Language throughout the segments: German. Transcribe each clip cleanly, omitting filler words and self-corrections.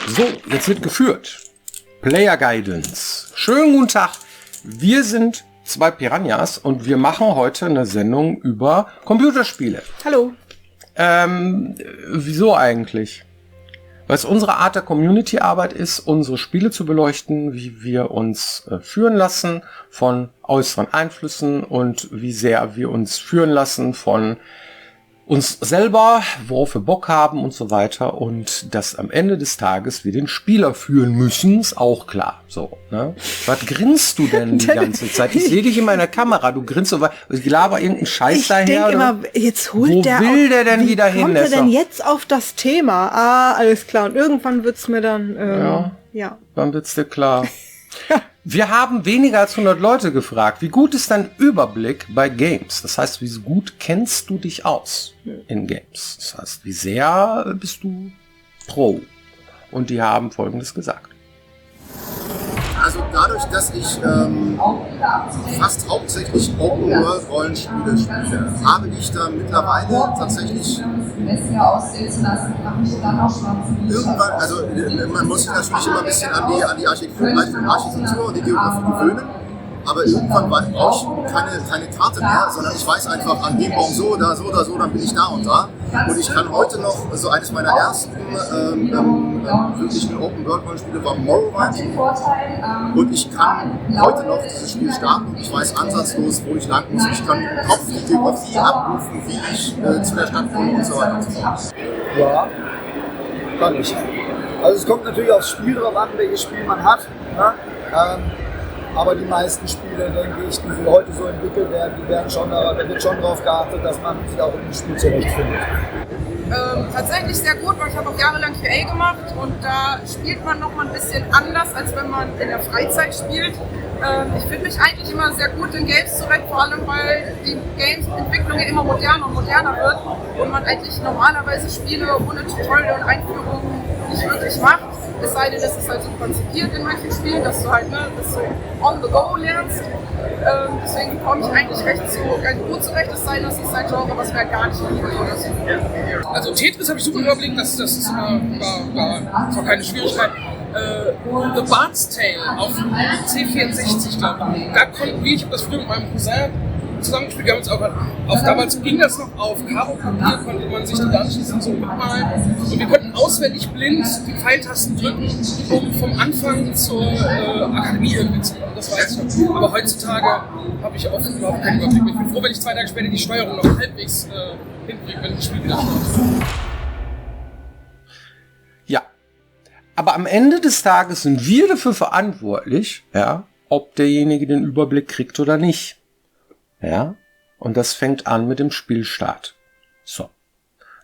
So, jetzt wird geführt. Player Guidance. Schönen guten Tag. Wir sind zwei Piranhas und wir machen heute eine Sendung über Computerspiele. Hallo. Wieso eigentlich? Weil es unsere Art der Community-Arbeit ist, unsere Spiele zu beleuchten, wie wir uns führen lassen von äußeren Einflüssen und wie sehr wir uns führen lassen von uns selber, worauf wir Bock haben und so weiter. Und dass am Ende des Tages wir den Spieler führen müssen, ist auch klar. So, ne? Was grinst du denn die ganze Zeit? Ich sehe dich in meiner Kamera, du grinst so, ich laber irgendeinen Scheiß daher. Ich denke immer, jetzt holt wo der... Wo will der denn wieder hin? Wie kommt er denn jetzt auf das Thema? Ah, alles klar. Und irgendwann wird's mir dann... ja. Dann wird's dir klar. Wir haben weniger als 100 Leute gefragt, wie gut ist dein Überblick bei Games? Das heißt, wie gut kennst du dich aus in Games? Das heißt, wie sehr bist du Pro? Und die haben Folgendes gesagt. Also dadurch, dass ich fast hauptsächlich Open-World-Rollenspiele spiele, habe ich da mittlerweile tatsächlich irgendwann, also man muss sich natürlich immer ein bisschen an die Architektur und die Geografie gewöhnen, aber irgendwann brauche ich keine Karte mehr, sondern ich weiß einfach, an dem Baum so, da so, da so, dann bin ich da und da. Und ich kann heute noch, so eines meiner ersten wirklichen Open-World-Rollenspiele war Morrowind. Und ich kann heute noch dieses Spiel starten. Ich weiß ansatzlos, wo ich lang muss. Ich kann im Kopf die Geografie abrufen, wie ich zu der Stadt komme und so weiter und so fort. Ja, kann ich. Also es kommt natürlich aufs Spiel drauf an, welches Spiel man hat. Ne? Aber die meisten Spiele, denke ich, die heute so entwickelt werden, da wird schon darauf geachtet, dass man sich auch in dem Spiel zurechtfindet. Tatsächlich sehr gut, weil ich habe auch jahrelang QA gemacht und da spielt man noch mal ein bisschen anders, als wenn man in der Freizeit spielt. Ich finde mich eigentlich immer sehr gut in Games zurecht, vor allem weil die Games-Entwicklung ja immer moderner und moderner wird und man eigentlich normalerweise Spiele ohne Tutorial und Einführung nicht wirklich macht. Es sei denn, das ist halt so konzipiert in manchen Spielen, dass du halt das so on the go lernst. Deswegen komme ich eigentlich recht gut zurecht, es sei denn, das ist ein Genre, was mir gar nicht liebe oder so. Also Tetris habe ich super überblickt, das war keine Schwierigkeit. The Bard's Tale auf C64, glaube ich. Da konnten wir, ich habe das früher mit meinem Cousin zusammengespielt, wir haben uns auch damals ging das noch auf Karo-Papier, konnte man sich die anschließend so mitmalen und wir konnten auswendig blind die Pfeiltasten drücken, um vom Anfang zur Akademie irgendwie zu kommen, das weiß ich noch. Aber heutzutage habe ich oft überhaupt keinen Überblick mehr. Ich bin froh, wenn ich 2 Tage später die Steuerung noch halbwegs hinkriege, wenn das Spiel wieder startet. Ja, aber am Ende des Tages sind wir dafür verantwortlich, ja, ob derjenige den Überblick kriegt oder nicht. Ja, und das fängt an mit dem Spielstart. So.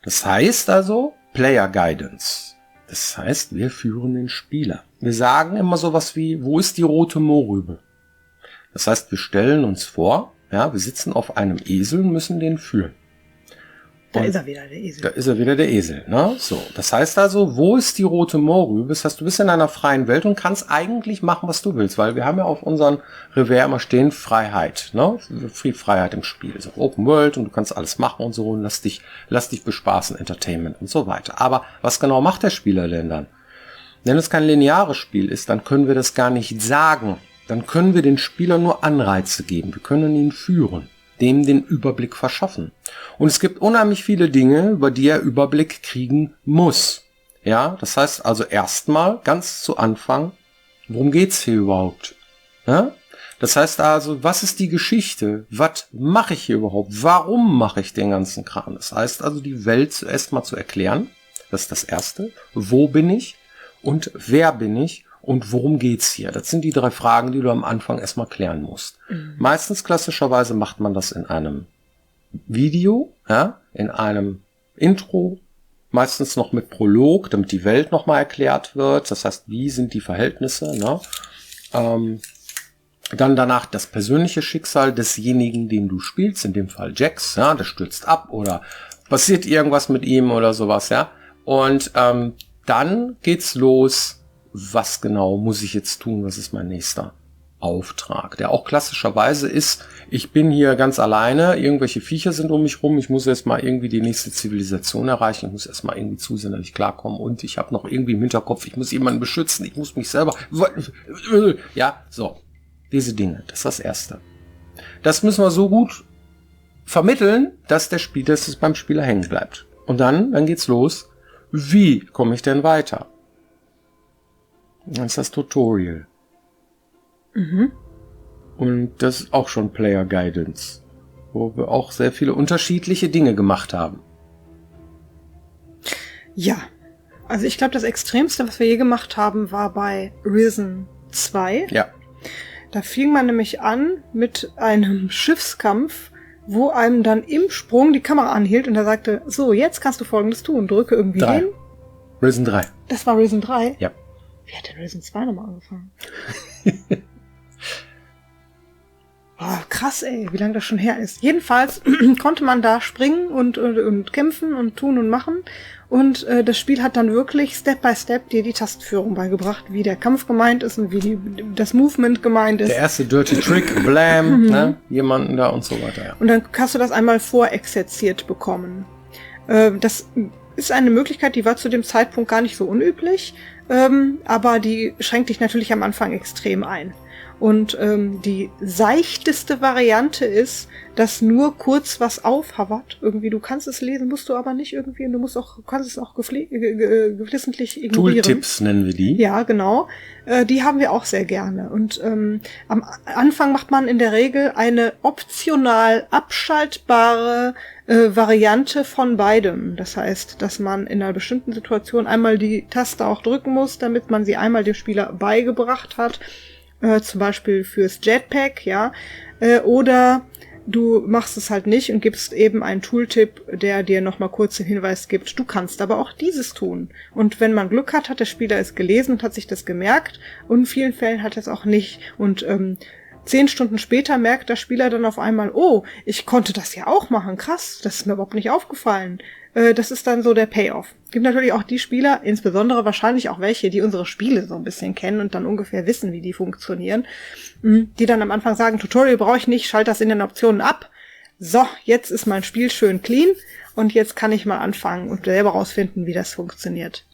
Das heißt also Player Guidance. Das heißt, wir führen den Spieler. Wir sagen immer sowas wie, wo ist die rote Mohrrübe? Das heißt, wir stellen uns vor, ja, wir sitzen auf einem Esel und müssen den führen. Da ist er wieder, der Esel. Da ist er wieder, der Esel, ne? So. Das heißt also, wo ist die rote Mohrrübe? Das heißt, du bist in einer freien Welt und kannst eigentlich machen, was du willst, weil wir haben ja auf unseren Revers immer stehen Freiheit, ne? Freiheit im Spiel. So Open World und du kannst alles machen und so und lass dich bespaßen, Entertainment und so weiter. Aber was genau macht der Spieler denn dann? Wenn es kein lineares Spiel ist, dann können wir das gar nicht sagen. Dann können wir den Spieler nur Anreize geben. Wir können ihn führen, dem den Überblick verschaffen. Und es gibt unheimlich viele Dinge, über die er Überblick kriegen muss. Ja, das heißt also erstmal ganz zu Anfang, worum geht's hier überhaupt? Ja? Das heißt also, was ist die Geschichte? Was mache ich hier überhaupt? Warum mache ich den ganzen Kram? Das heißt also, die Welt zuerst mal zu erklären. Das ist das Erste. Wo bin ich? Und wer bin ich? Und worum geht's hier? Das sind die 3 Fragen, die du am Anfang erstmal klären musst. Meistens klassischerweise macht man das in einem Video, ja, in einem Intro, meistens noch mit Prolog, damit die Welt nochmal erklärt wird. Das heißt, wie sind die Verhältnisse, ne? Dann danach das persönliche Schicksal desjenigen, den du spielst, in dem Fall Jax, ja, der stürzt ab oder passiert irgendwas mit ihm oder sowas, ja. Und dann geht's los. Was genau muss ich jetzt tun? Was ist mein nächster Auftrag, der auch klassischerweise ist, ich bin hier ganz alleine, irgendwelche Viecher sind um mich rum, ich muss erst mal irgendwie die nächste Zivilisation erreichen, ich muss erst mal irgendwie zusehen, dass ich klarkomme und ich habe noch irgendwie im Hinterkopf, ich muss jemanden beschützen, ich muss mich selber, ja, so, diese Dinge, das ist das Erste. Das müssen wir so gut vermitteln, dass es beim Spieler hängen bleibt. Und dann geht's los, wie komme ich denn weiter? Das ist das Tutorial. Und das ist auch schon Player Guidance, wo wir auch sehr viele unterschiedliche Dinge gemacht haben. Ja, also ich glaube, das Extremste, was wir je gemacht haben, war bei Risen 2. Ja. Da fing man nämlich an mit einem Schiffskampf, wo einem dann im Sprung die Kamera anhielt und er sagte, so, jetzt kannst du Folgendes tun, drücke irgendwie 3. hin. Risen 3. Das war Risen 3? Ja. Wie hat denn Risen 2 nochmal angefangen? Oh, krass, ey, wie lange das schon her ist. Jedenfalls konnte man da springen und kämpfen und tun und machen. Und das Spiel hat dann wirklich Step by Step dir die Tastenführung beigebracht, wie der Kampf gemeint ist und wie das Movement gemeint ist. Der erste Dirty Trick, Blam, ne? Jemanden da und so weiter. Ja. Und dann hast du das einmal vorexerziert bekommen. Das ist eine Möglichkeit, die war zu dem Zeitpunkt gar nicht so unüblich, aber die schränkt dich natürlich am Anfang extrem ein. Und die seichteste Variante ist, dass nur kurz was aufhavert. Irgendwie, du kannst es lesen, musst du aber nicht irgendwie. Und kannst es auch geflissentlich ignorieren. Tooltips nennen wir die. Ja, genau. Die haben wir auch sehr gerne. Und am Anfang macht man in der Regel eine optional abschaltbare Variante von beidem. Das heißt, dass man in einer bestimmten Situation einmal die Taste auch drücken muss, damit man sie einmal dem Spieler beigebracht hat. Zum Beispiel fürs Jetpack, ja, oder du machst es halt nicht und gibst eben einen Tooltip, der dir nochmal kurz den Hinweis gibt, du kannst aber auch dieses tun. Und wenn man Glück hat, hat der Spieler es gelesen und hat sich das gemerkt und in vielen Fällen hat er es auch nicht. Und 10 Stunden später merkt der Spieler dann auf einmal, oh, ich konnte das ja auch machen, krass, das ist mir überhaupt nicht aufgefallen. Das ist dann so der Payoff. Gibt natürlich auch die Spieler, insbesondere wahrscheinlich auch welche, die unsere Spiele so ein bisschen kennen und dann ungefähr wissen, wie die funktionieren, die dann am Anfang sagen, Tutorial brauche ich nicht, schalte das in den Optionen ab. So, jetzt ist mein Spiel schön clean und jetzt kann ich mal anfangen und selber rausfinden, wie das funktioniert.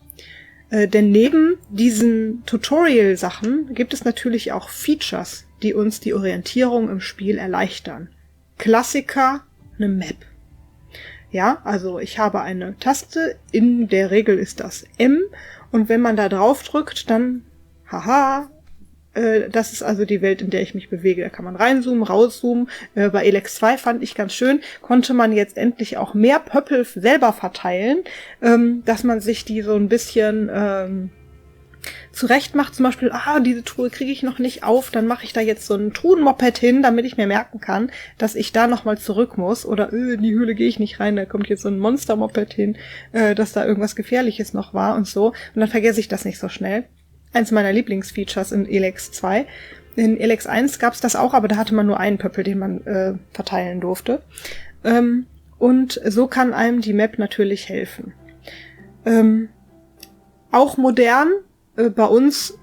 Denn neben diesen Tutorial-Sachen gibt es natürlich auch Features, die uns die Orientierung im Spiel erleichtern. Klassiker, eine Map. Ja, also ich habe eine Taste, in der Regel ist das M und wenn man da drauf drückt, dann, das ist also die Welt, in der ich mich bewege. Da kann man reinzoomen, rauszoomen. Bei Elex 2 fand ich ganz schön, konnte man jetzt endlich auch mehr Pöppel selber verteilen, dass man sich die so ein bisschen zurecht macht, zum Beispiel, diese Truhe kriege ich noch nicht auf, dann mache ich da jetzt so ein Truhenmoped hin, damit ich mir merken kann, dass ich da nochmal zurück muss, oder in die Höhle gehe ich nicht rein, da kommt jetzt so ein Monstermoped hin, dass da irgendwas Gefährliches noch war und so, und dann vergesse ich das nicht so schnell. Eins meiner Lieblingsfeatures in Elex 2. In Elex 1 gab's das auch, aber da hatte man nur einen Pöppel, den man verteilen durfte. Und so kann einem die Map natürlich helfen. Auch modern, bei uns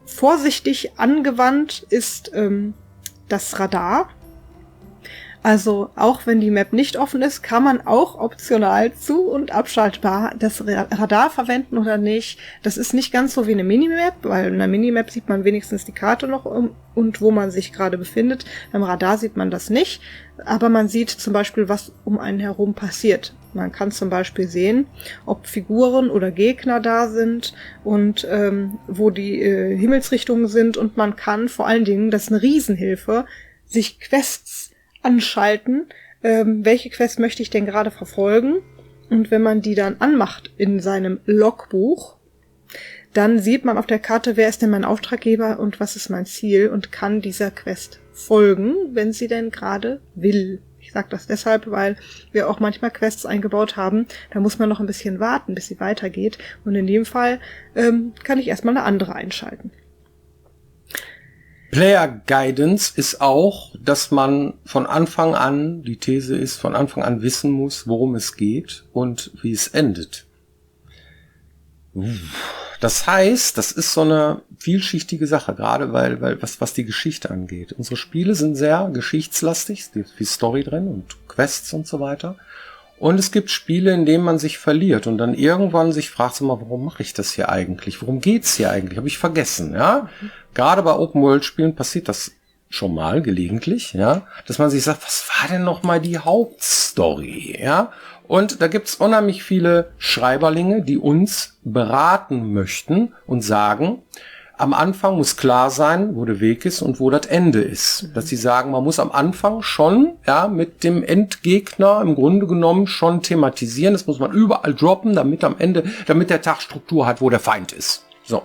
vorsichtig angewandt ist das Radar. Also auch wenn die Map nicht offen ist, kann man auch optional zu- und abschaltbar das Radar verwenden oder nicht. Das ist nicht ganz so wie eine Minimap, weil in einer Minimap sieht man wenigstens die Karte noch und wo man sich gerade befindet. Beim Radar sieht man das nicht, aber man sieht zum Beispiel, was um einen herum passiert. Man kann zum Beispiel sehen, ob Figuren oder Gegner da sind und wo die Himmelsrichtungen sind, und man kann vor allen Dingen, das ist eine Riesenhilfe, sich Quests anschalten, welche Quest möchte ich denn gerade verfolgen, und wenn man die dann anmacht in seinem Logbuch, dann sieht man auf der Karte, wer ist denn mein Auftraggeber und was ist mein Ziel, und kann dieser Quest folgen, wenn sie denn gerade will. Ich sage das deshalb, weil wir auch manchmal Quests eingebaut haben, da muss man noch ein bisschen warten, bis sie weitergeht, und in dem Fall kann ich erstmal eine andere einschalten. Player Guidance ist auch, dass man von Anfang an, die These ist, von Anfang an wissen muss, worum es geht und wie es endet. Das heißt, das ist so eine vielschichtige Sache, gerade weil was die Geschichte angeht. Unsere Spiele sind sehr geschichtslastig, es ist viel Story drin und Quests und so weiter. Und es gibt Spiele, in denen man sich verliert und dann irgendwann sich fragt, sag mal, warum mache ich das hier eigentlich? Worum geht's hier eigentlich? Habe ich vergessen, ja? Gerade bei Open-World-Spielen passiert das schon mal gelegentlich, ja, dass man sich sagt, was war denn noch mal die Hauptstory, ja? Und da gibt's unheimlich viele Schreiberlinge, die uns beraten möchten und sagen, am Anfang muss klar sein, wo der Weg ist und wo das Ende ist. Dass sie sagen, man muss am Anfang schon, ja, mit dem Endgegner im Grunde genommen schon thematisieren. Das muss man überall droppen, damit am Ende, damit der Tag Struktur hat, wo der Feind ist. So.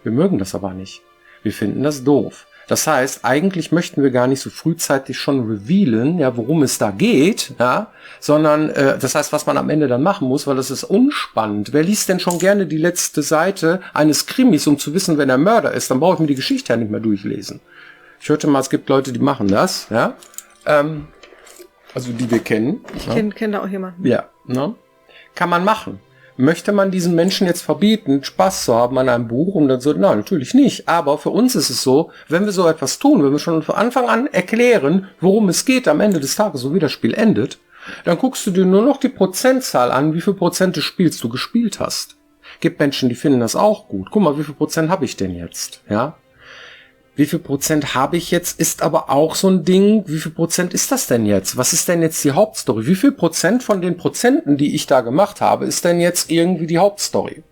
Wir mögen das aber nicht. Wir finden das doof. Das heißt, eigentlich möchten wir gar nicht so frühzeitig schon revealen, ja, worum es da geht, ja, sondern das heißt, was man am Ende dann machen muss, weil das ist unspannend. Wer liest denn schon gerne die letzte Seite eines Krimis, um zu wissen, wer der Mörder ist? Dann brauche ich mir die Geschichte ja nicht mehr durchlesen. Ich hörte mal, es gibt Leute, die machen das, ja, also die wir kennen. Ich kenn da auch jemanden. Ja, ne? Kann man machen. Möchte man diesen Menschen jetzt verbieten, Spaß zu haben an einem Buch? Und dann so, nein, natürlich nicht. Aber für uns ist es so, wenn wir so etwas tun, wenn wir schon von Anfang an erklären, worum es geht am Ende des Tages, so wie das Spiel endet, dann guckst du dir nur noch die Prozentzahl an, wie viel Prozent des Spiels du gespielt hast. Gibt Menschen, die finden das auch gut. Guck mal, wie viel Prozent habe ich denn jetzt? Ja? Wie viel Prozent habe ich jetzt, ist aber auch so ein Ding, wie viel Prozent ist das denn jetzt? Was ist denn jetzt die Hauptstory? Wie viel Prozent von den Prozenten, die ich da gemacht habe, ist denn jetzt irgendwie die Hauptstory?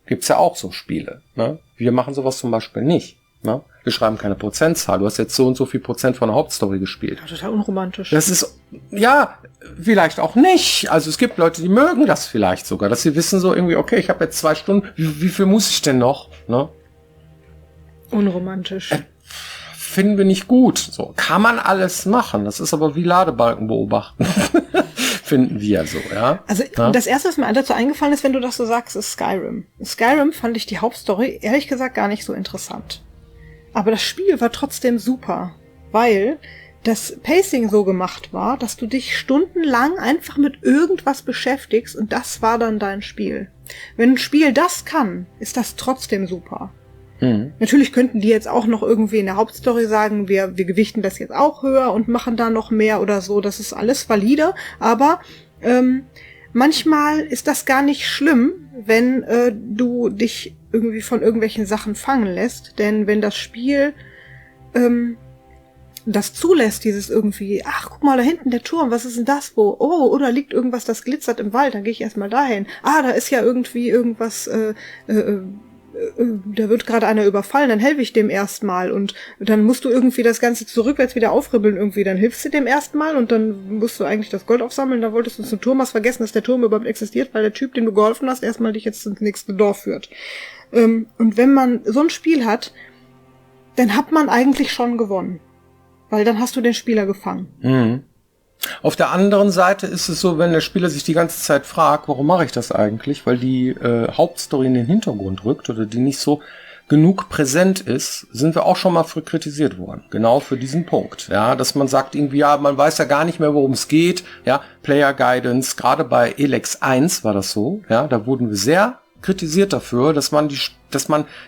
Gibt's ja auch so Spiele, ne? Wir machen sowas zum Beispiel nicht, ne? Wir schreiben keine Prozentzahl. Du hast jetzt so und so viel Prozent von der Hauptstory gespielt. Ja, total unromantisch. Das ist, ja, vielleicht auch nicht. Also es gibt Leute, die mögen das vielleicht sogar, dass sie wissen so irgendwie, okay, ich habe jetzt 2 Stunden, wie viel muss ich denn noch, ne? Unromantisch. Finden wir nicht gut. So kann man alles machen. Das ist aber wie Ladebalken beobachten. Finden wir so, ja. Also ja? Das erste, was mir dazu eingefallen ist, wenn du das so sagst, ist Skyrim. Skyrim fand ich die Hauptstory ehrlich gesagt gar nicht so interessant. Aber das Spiel war trotzdem super, weil das Pacing so gemacht war, dass du dich stundenlang einfach mit irgendwas beschäftigst und das war dann dein Spiel. Wenn ein Spiel das kann, ist das trotzdem super. Natürlich könnten die jetzt auch noch irgendwie in der Hauptstory sagen, wir gewichten das jetzt auch höher und machen da noch mehr oder so. Das ist alles valide, aber manchmal ist das gar nicht schlimm, wenn du dich irgendwie von irgendwelchen Sachen fangen lässt. Denn wenn das Spiel das zulässt, dieses irgendwie, ach, guck mal, da hinten der Turm, was ist denn das wo? Oh, oder liegt irgendwas, das glitzert im Wald, dann gehe ich erstmal dahin. Ah, da ist ja irgendwie irgendwas, da wird gerade einer überfallen, dann helfe ich dem erstmal und dann musst du irgendwie das Ganze zurückwärts wieder aufribbeln irgendwie, dann hilfst du dem erstmal und dann musst du eigentlich das Gold aufsammeln, da wolltest du zum Turm, hast vergessen, dass der Turm überhaupt existiert, weil der Typ, dem du geholfen hast, erstmal dich jetzt ins nächste Dorf führt. Und wenn man so ein Spiel hat, dann hat man eigentlich schon gewonnen, weil dann hast du den Spieler gefangen. Mhm. Auf der anderen Seite ist es so, wenn der Spieler sich die ganze Zeit fragt, warum mache ich das eigentlich, weil die Hauptstory in den Hintergrund rückt oder die nicht so genug präsent ist, sind wir auch schon mal für kritisiert worden. Genau für diesen Punkt. Ja, dass man sagt irgendwie, ja, man weiß ja gar nicht mehr, worum es geht. Ja, Player Guidance, gerade bei Elex 1 war das so. Ja, da wurden wir sehr kritisiert dafür, dass man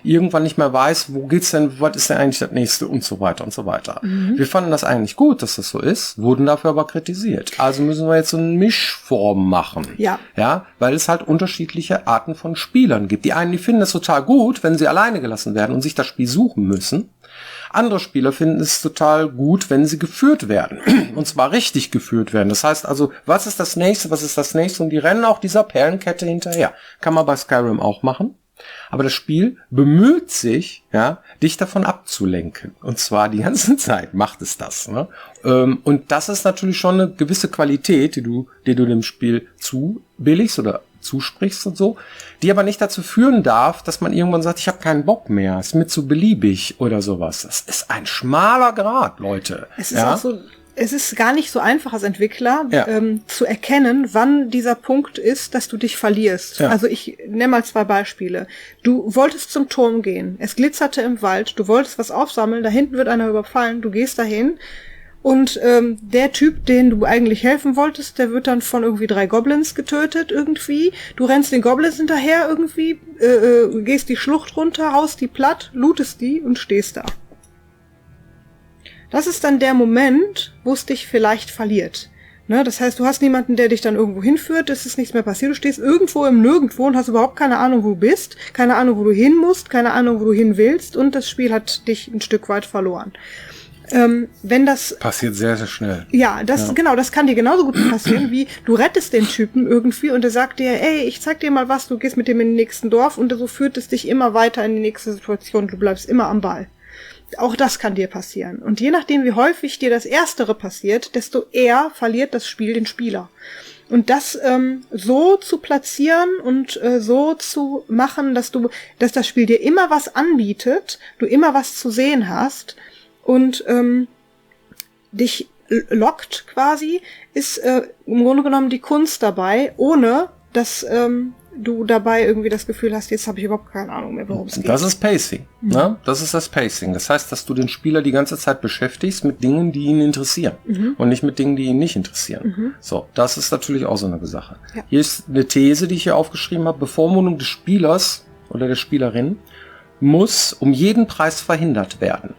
irgendwann nicht mehr weiß, wo geht's denn, was ist denn eigentlich das nächste und so weiter und so weiter. Wir fanden das eigentlich gut, dass das so ist, wurden dafür aber kritisiert. Also müssen wir jetzt so eine Mischform machen. Ja. Ja, weil es halt unterschiedliche Arten von Spielern gibt. Die einen, die finden es total gut, wenn sie alleine gelassen werden und sich das Spiel suchen müssen. Andere Spieler finden es total gut, wenn sie geführt werden. Und zwar richtig geführt werden. Das heißt also, was ist das Nächste, was ist das Nächste? Und die rennen auch dieser Perlenkette hinterher. Kann man bei Skyrim auch machen. Aber das Spiel bemüht sich, ja, dich davon abzulenken. Und zwar die ganze Zeit macht es das. Ne? Und das ist natürlich schon eine gewisse Qualität, die du dem Spiel zubilligst oder zusprichst und so, die aber nicht dazu führen darf, dass man irgendwann sagt, ich habe keinen Bock mehr, ist mir zu beliebig oder sowas. Das ist ein schmaler Grat, Leute. Es ist auch so, es ist gar nicht so einfach als Entwickler zu erkennen, wann dieser Punkt ist, dass du dich verlierst. Ja. Also ich nenne mal 2 Beispiele. Du wolltest zum Turm gehen, es glitzerte im Wald, du wolltest was aufsammeln, da hinten wird einer überfallen, du gehst dahin Und der Typ, den du eigentlich helfen wolltest, der wird dann von irgendwie 3 Goblins getötet irgendwie. Du rennst den Goblins hinterher irgendwie, gehst die Schlucht runter, haust die platt, lootest die und stehst da. Das ist dann der Moment, wo es dich vielleicht verliert. Ne? Das heißt, du hast niemanden, der dich dann irgendwo hinführt, es ist nichts mehr passiert, du stehst irgendwo im Nirgendwo und hast überhaupt keine Ahnung, wo du bist, keine Ahnung, wo du hin musst, keine Ahnung, wo du hin willst und das Spiel hat dich ein Stück weit verloren. Wenn das passiert sehr, sehr schnell. Ja, genau, das kann dir genauso gut passieren, wie du rettest den Typen irgendwie und der sagt dir, ey, ich zeig dir mal was, du gehst mit dem in den nächsten Dorf und so führt es dich immer weiter in die nächste Situation, du bleibst immer am Ball. Auch das kann dir passieren. Und je nachdem, wie häufig dir das Erstere passiert, desto eher verliert das Spiel den Spieler. Und das so zu platzieren und so zu machen, dass das Spiel dir immer was anbietet, du immer was zu sehen hast, und dich lockt quasi, ist im Grunde genommen die Kunst dabei, ohne dass du dabei irgendwie das Gefühl hast, jetzt habe ich überhaupt keine Ahnung mehr, worum es geht. Das ist Pacing. Ne? Das ist das Pacing. Das heißt, dass du den Spieler die ganze Zeit beschäftigst mit Dingen, die ihn interessieren und nicht mit Dingen, die ihn nicht interessieren. So, das ist natürlich auch so eine Sache. Ja. Hier ist eine These, die ich hier aufgeschrieben habe. Bevormundung des Spielers oder der Spielerin muss um jeden Preis verhindert werden.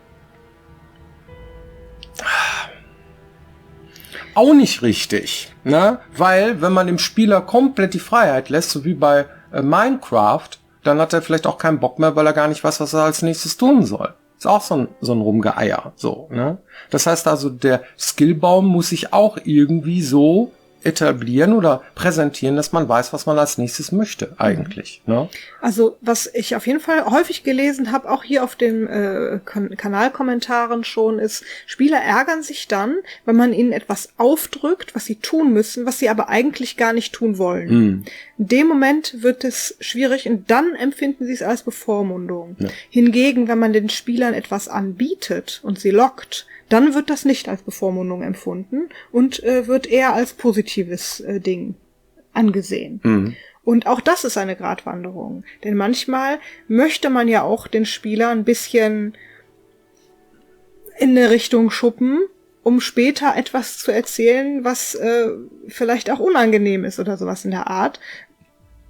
Auch nicht richtig, ne? Weil, wenn man dem Spieler komplett die Freiheit lässt, so wie bei Minecraft, dann hat er vielleicht auch keinen Bock mehr, weil er gar nicht weiß, was er als nächstes tun soll. Ist auch so ein Rumgeeier, so, ne? Das heißt also, der Skillbaum muss sich auch irgendwie so etablieren oder präsentieren, dass man weiß, was man als nächstes möchte eigentlich. Ne? Also was ich auf jeden Fall häufig gelesen habe, auch hier auf den Kanalkommentaren schon, ist, Spieler ärgern sich dann, wenn man ihnen etwas aufdrückt, was sie tun müssen, was sie aber eigentlich gar nicht tun wollen. In dem Moment wird es schwierig und dann empfinden sie es als Bevormundung. Ja. Hingegen, wenn man den Spielern etwas anbietet und sie lockt, dann wird das nicht als Bevormundung empfunden und wird eher als positives Ding angesehen. Und auch das ist eine Gratwanderung. Denn manchmal möchte man ja auch den Spieler ein bisschen in eine Richtung schuppen, um später etwas zu erzählen, was vielleicht auch unangenehm ist oder sowas in der Art.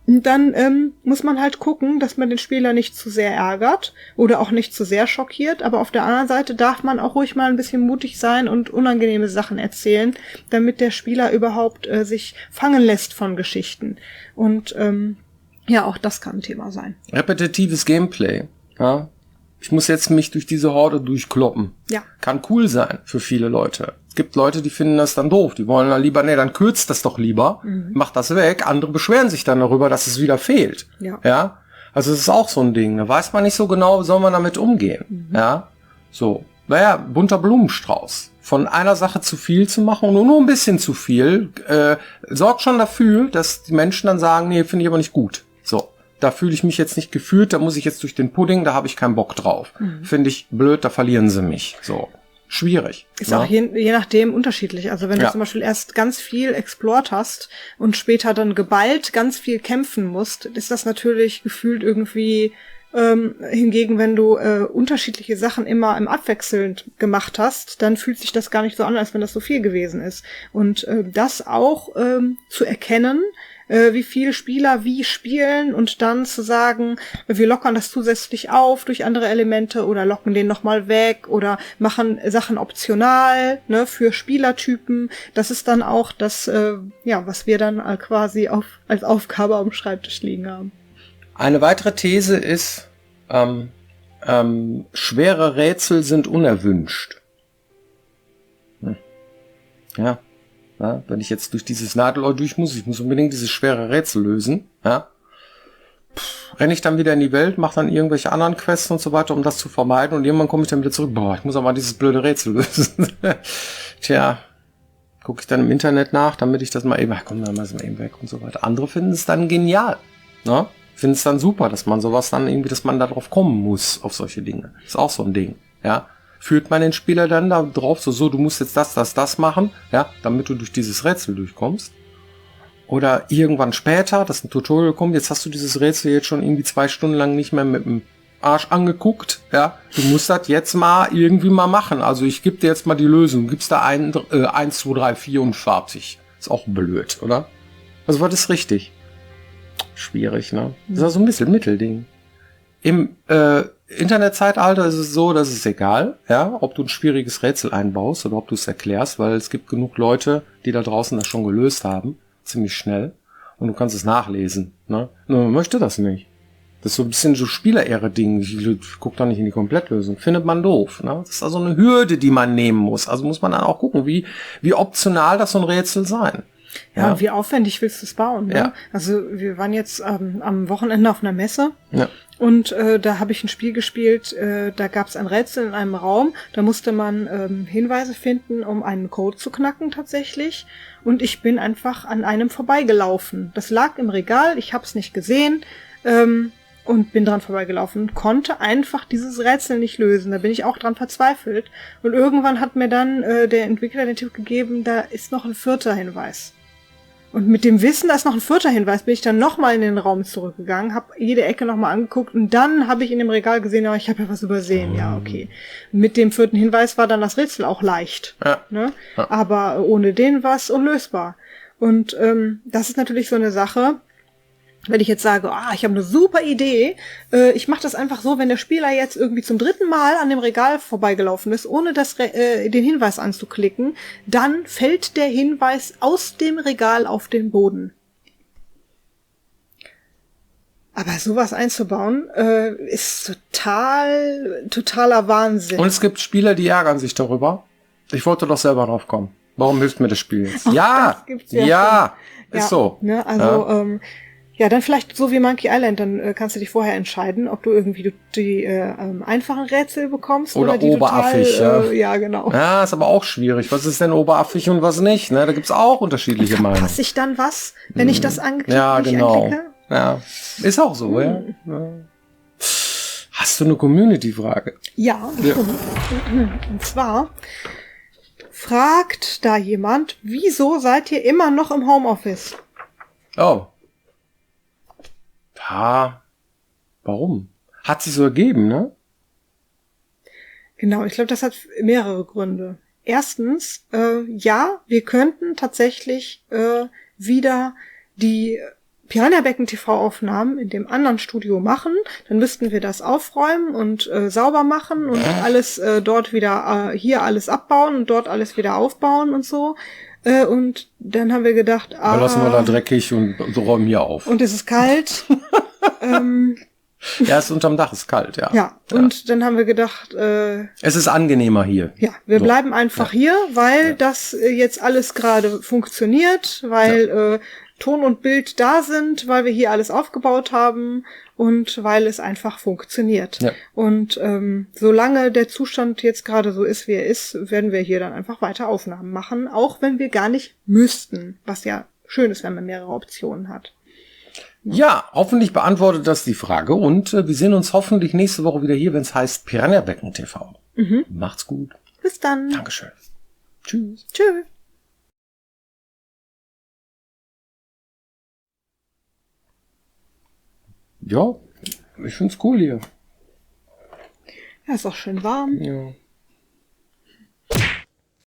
Und dann muss man halt gucken, dass man den Spieler nicht zu sehr ärgert oder auch nicht zu sehr schockiert. Aber auf der anderen Seite darf man auch ruhig mal ein bisschen mutig sein und unangenehme Sachen erzählen, damit der Spieler überhaupt sich fangen lässt von Geschichten. Und ja, auch das kann ein Thema sein. Repetitives Gameplay. Ja? Ich muss jetzt mich durch diese Horde durchkloppen. Ja. Kann cool sein für viele Leute. Es gibt Leute, die finden das dann doof. Die wollen dann lieber, nee, dann kürzt das doch lieber. Macht das weg. Andere beschweren sich dann darüber, dass es wieder fehlt. Ja. Also es ist auch so ein Ding. Da weiß man nicht so genau, wie soll man damit umgehen. Ja. So. Naja, bunter Blumenstrauß. Von einer Sache zu viel zu machen und nur ein bisschen zu viel, sorgt schon dafür, dass die Menschen dann sagen, nee, finde ich aber nicht gut. So. Da fühle ich mich jetzt nicht gefühlt, da muss ich jetzt durch den Pudding, da habe ich keinen Bock drauf. Finde ich blöd, da verlieren sie mich. So. Schwierig. Ist auch je nachdem unterschiedlich. Also wenn du zum Beispiel erst ganz viel explored hast und später dann geballt ganz viel kämpfen musst, ist das natürlich gefühlt irgendwie hingegen, wenn du unterschiedliche Sachen immer im Abwechselnd gemacht hast, dann fühlt sich das gar nicht so an, als wenn das so viel gewesen ist. Und das auch zu erkennen, wie viele Spieler wie spielen und dann zu sagen, wir lockern das zusätzlich auf durch andere Elemente oder locken den nochmal weg oder machen Sachen optional, ne, für Spielertypen. Das ist dann auch das, was wir dann quasi als Aufgabe auf dem Schreibtisch liegen haben. Eine weitere These ist, schwere Rätsel sind unerwünscht. Ja. Ja, wenn ich jetzt durch dieses Nadelöhr durch muss, ich muss unbedingt dieses schwere Rätsel lösen, ja, renne ich dann wieder in die Welt, mache dann irgendwelche anderen Quests und so weiter, um das zu vermeiden und irgendwann komme ich dann wieder zurück, ich muss aber dieses blöde Rätsel lösen. Tja, gucke ich dann im Internet nach, damit ich das mal eben, komm, dann mal eben weg und so weiter. Andere finden es dann genial, ne? Finden es dann super, dass man sowas dann irgendwie, dass man da drauf kommen muss, auf solche Dinge. Ist auch so ein Ding, ja. Führt man den Spieler dann da drauf, so, du musst jetzt das machen, ja, damit du durch dieses Rätsel durchkommst. Oder irgendwann später, dass ein Tutorial kommt, jetzt hast du dieses Rätsel jetzt schon irgendwie 2 Stunden lang nicht mehr mit dem Arsch angeguckt, ja, du musst das jetzt mal irgendwie mal machen. Also ich gebe dir jetzt mal die Lösung. Gibst da 1, 2, 3, 4 und fertig. Ist auch blöd, oder? Also was ist richtig? Schwierig, ne? Das ist also ein bisschen Mittelding. Im Internetzeitalter ist es so, dass es egal, ja, ob du ein schwieriges Rätsel einbaust oder ob du es erklärst, weil es gibt genug Leute, die da draußen das schon gelöst haben, ziemlich schnell, und du kannst es nachlesen, ne? Nur man möchte das nicht. Das ist so ein bisschen so Spielerehre-Ding. Ich guck da nicht in die Komplettlösung. Findet man doof, ne? Das ist also eine Hürde, die man nehmen muss. Also muss man dann auch gucken, wie optional das so ein Rätsel sein. Ja, und wie aufwendig willst du es bauen? Ne? Ja. Also wir waren jetzt am Wochenende auf einer Messe. Ja. Und da habe ich ein Spiel gespielt, da gab es ein Rätsel in einem Raum, da musste man Hinweise finden, um einen Code zu knacken tatsächlich. Und ich bin einfach an einem vorbeigelaufen. Das lag im Regal, ich habe es nicht gesehen und bin dran vorbeigelaufen, konnte einfach dieses Rätsel nicht lösen. Da bin ich auch dran verzweifelt. Und irgendwann hat mir dann der Entwickler den Tipp gegeben, da ist noch ein 4. Hinweis. Und mit dem Wissen, da ist noch ein 4. Hinweis, bin ich dann nochmal in den Raum zurückgegangen, habe jede Ecke nochmal angeguckt und dann habe ich in dem Regal gesehen, ja, ich habe ja was übersehen. Ja, okay. Mit dem 4. Hinweis war dann das Rätsel auch leicht. Ja. Ne? Ja. Aber ohne den war es unlösbar. Und das ist natürlich so eine Sache, wenn ich jetzt sage, ich habe eine super Idee, ich mache das einfach so, wenn der Spieler jetzt irgendwie zum 3. Mal an dem Regal vorbeigelaufen ist, ohne den Hinweis anzuklicken, dann fällt der Hinweis aus dem Regal auf den Boden. Aber sowas einzubauen, ist totaler Wahnsinn. Und es gibt Spieler, die ärgern sich darüber. Ich wollte doch selber drauf kommen. Warum hilft mir das Spiel jetzt? Das gibt's ja schon. Ist so. Ne, also, ja, dann vielleicht so wie Monkey Island, dann kannst du dich vorher entscheiden, ob du irgendwie die einfachen Rätsel bekommst oder die oberaffig. total, ja, genau. Ja, ist aber auch schwierig. Was ist denn oberaffig und was nicht? Ne? Da gibt's auch unterschiedliche Meinungen. Verpasse ich dann was, wenn ich das angeklickt anklicke? Ja, ist auch so, ja. Hast du eine Community-Frage? Ja. Und zwar fragt da jemand, wieso seid ihr immer noch im Homeoffice? Oh. Ja, warum? Hat sich so ergeben, ne? Genau, ich glaube, das hat mehrere Gründe. Erstens, ja, wir könnten tatsächlich wieder die Piranha-Becken-TV-Aufnahmen in dem anderen Studio machen. Dann müssten wir das aufräumen und sauber machen und alles dort wieder, hier alles abbauen und dort alles wieder aufbauen und so. Und dann haben wir gedacht, da lassen wir da dreckig und so räumen hier auf. Und es ist kalt. Ja, es ist unterm Dach, ist kalt, ja. Ja, und dann haben wir gedacht, es ist angenehmer hier. Ja, wir bleiben einfach hier, weil das jetzt alles gerade funktioniert, weil Ton und Bild da sind, weil wir hier alles aufgebaut haben und weil es einfach funktioniert. Ja. Und solange der Zustand jetzt gerade so ist, wie er ist, werden wir hier dann einfach weiter Aufnahmen machen, auch wenn wir gar nicht müssten, was ja schön ist, wenn man mehrere Optionen hat. Ja, hoffentlich beantwortet das die Frage und wir sehen uns hoffentlich nächste Woche wieder hier, wenn es heißt Piranha Becken TV. Macht's gut. Bis dann. Dankeschön. Tschüss. Tschüss. Ja, ich find's cool hier. Ja, ist auch schön warm. Ja.